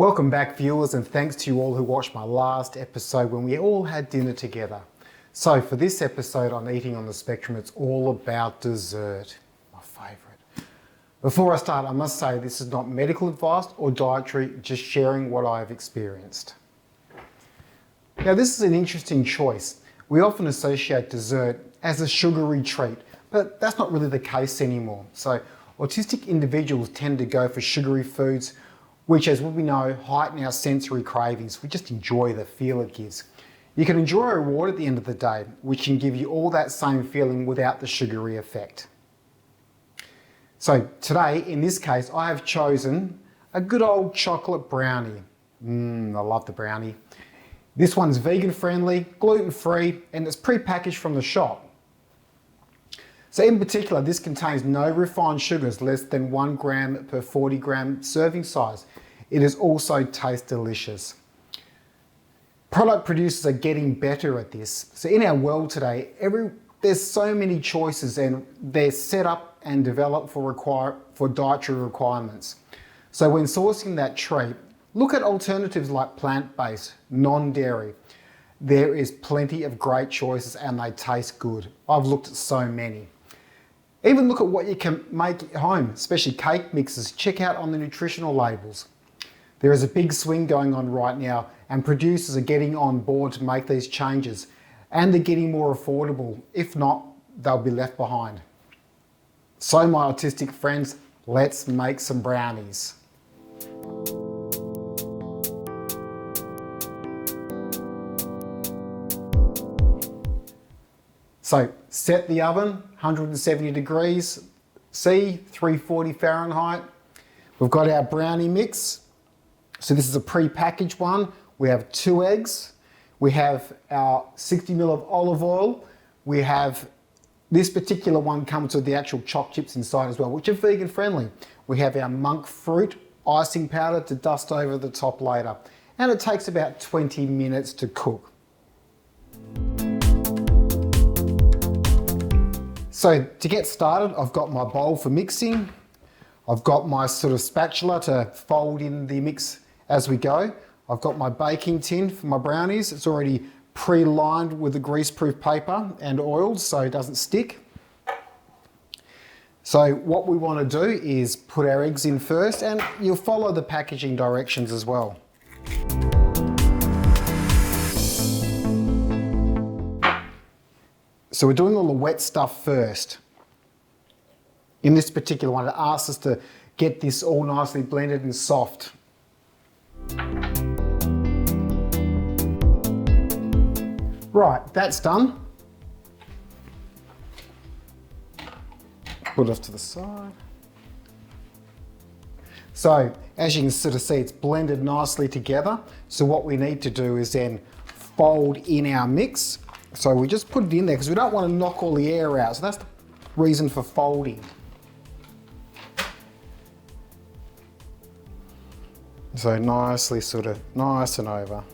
Welcome back, viewers, and thanks to you all who watched my last episode when we all had dinner together. So for this episode on Eating on the Spectrum, it's all about dessert, my favourite. Before I start, I must say this is not medical advice or dietary, just sharing what I've experienced. Now this is an interesting choice. We often associate dessert as a sugary treat, but that's not really the case anymore. So autistic individuals tend to go for sugary foods, which, as we know, heighten our sensory cravings. We just enjoy the feel it gives. You can enjoy a reward at the end of the day, which can give you all that same feeling without the sugary effect. So today, in this case, I have chosen a good old chocolate brownie. I love the brownie. This one's vegan friendly, gluten free, and it's pre-packaged from the shop. So in particular, this contains no refined sugars, less than 1 gram per 40 gram serving size. It is also tastes delicious. Product producers are getting better at this. So in our world today, there's so many choices and they're set up and developed for dietary requirements. So when sourcing that treat, look at alternatives like plant-based, non-dairy. There is plenty of great choices and they taste good. I've looked at so many. Even look at what you can make at home, especially cake mixes. Check out on the nutritional labels. There is a big swing going on right now and producers are getting on board to make these changes and they're getting more affordable. If not, they'll be left behind. So my autistic friends, let's make some brownies. So set the oven, 170 degrees C, 340 Fahrenheit. We've got our brownie mix. So this is a pre-packaged one. We have 2 eggs. We have our 60 ml of olive oil. We have, this particular one comes with the actual choc chips inside as well, which are vegan friendly. We have our monk fruit icing powder to dust over the top later. And it takes about 20 minutes to cook. So to get started, I've got my bowl for mixing. I've got my sort of spatula to fold in the mix as we go. I've got my baking tin for my brownies. It's already pre-lined with the greaseproof paper and oiled so it doesn't stick. So what we want to do is put our eggs in first, and you'll follow the packaging directions as well. So we're doing all the wet stuff first. In this particular one, it asks us to get this all nicely blended and soft. Right, that's done. Put it off to the side. So, as you can sort of see, it's blended nicely together. So what we need to do is then fold in our mix. So we just put it in there because we don't want to knock all the air out. So that's the reason for folding. So nicely sort of nice and over.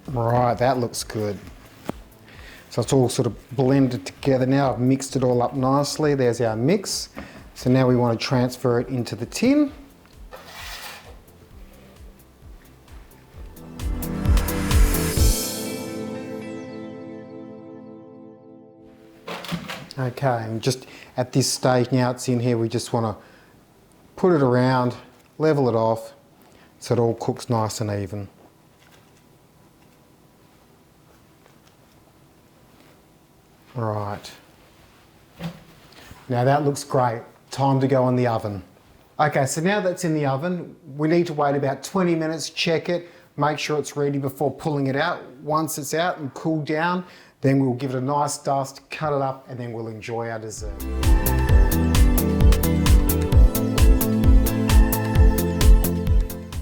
Right, that looks good. So it's all sort of blended together now. I've mixed it all up nicely. There's our mix. So now we want to transfer it into the tin. Okay, and just at this stage now it's in here, we just want to put it around, level it off, so it all cooks nice and even. Right. Now that looks great. Time to go in the oven. Okay, so now that's in the oven, we need to wait about 20 minutes, check it, make sure it's ready before pulling it out. Once it's out and cooled down, then we'll give it a nice dust, cut it up, and then we'll enjoy our dessert.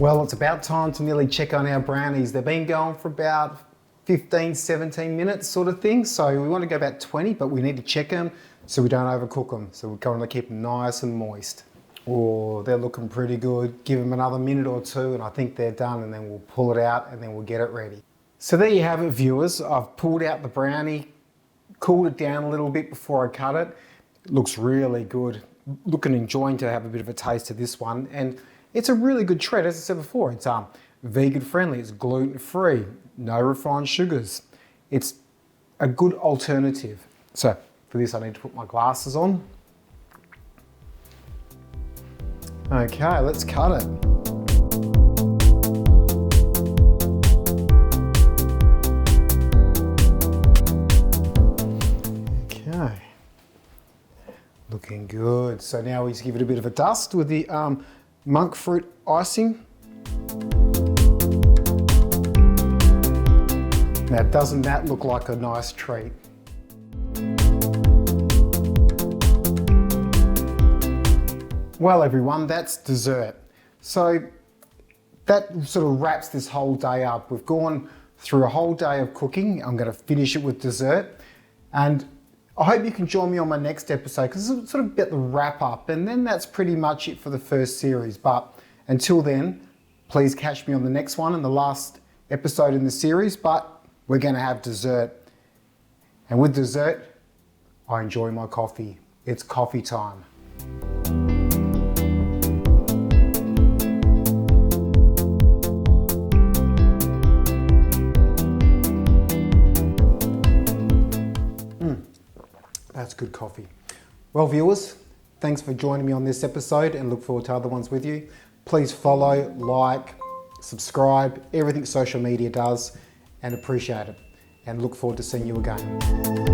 Well, it's about time to nearly check on our brownies. They've been going for about 15, 17 minutes sort of thing. So we want to go about 20, but we need to check them so we don't overcook them. So we're going to keep them nice and moist. Oh, they're looking pretty good. Give them another minute or two and I think they're done, and then we'll pull it out and then we'll get it ready. So there you have it, viewers. I've pulled out the brownie, cooled it down a little bit before I cut it. It looks really good. Looking, enjoying to have a bit of a taste of this one. And it's a really good treat, as I said before. It's vegan friendly, it's gluten free, no refined sugars. It's a good alternative. So for this, I need to put my glasses on. Okay, let's cut it. Okay, looking good. So now we just give it a bit of a dust with the monk fruit icing. Now, doesn't that look like a nice treat? Well, everyone, that's dessert. So that sort of wraps this whole day up. We've gone through a whole day of cooking. I'm going to finish it with dessert. And I hope you can join me on my next episode, because it's sort of a bit the wrap up. And then that's pretty much it for the first series. But until then, please catch me on the next one and the last episode in the series. But we're going to have dessert. And with dessert, I enjoy my coffee. It's coffee time. That's good coffee. Well, viewers, thanks for joining me on this episode, and look forward to other ones with you. Please follow, like, subscribe, everything social media does, and appreciate it. And look forward to seeing you again.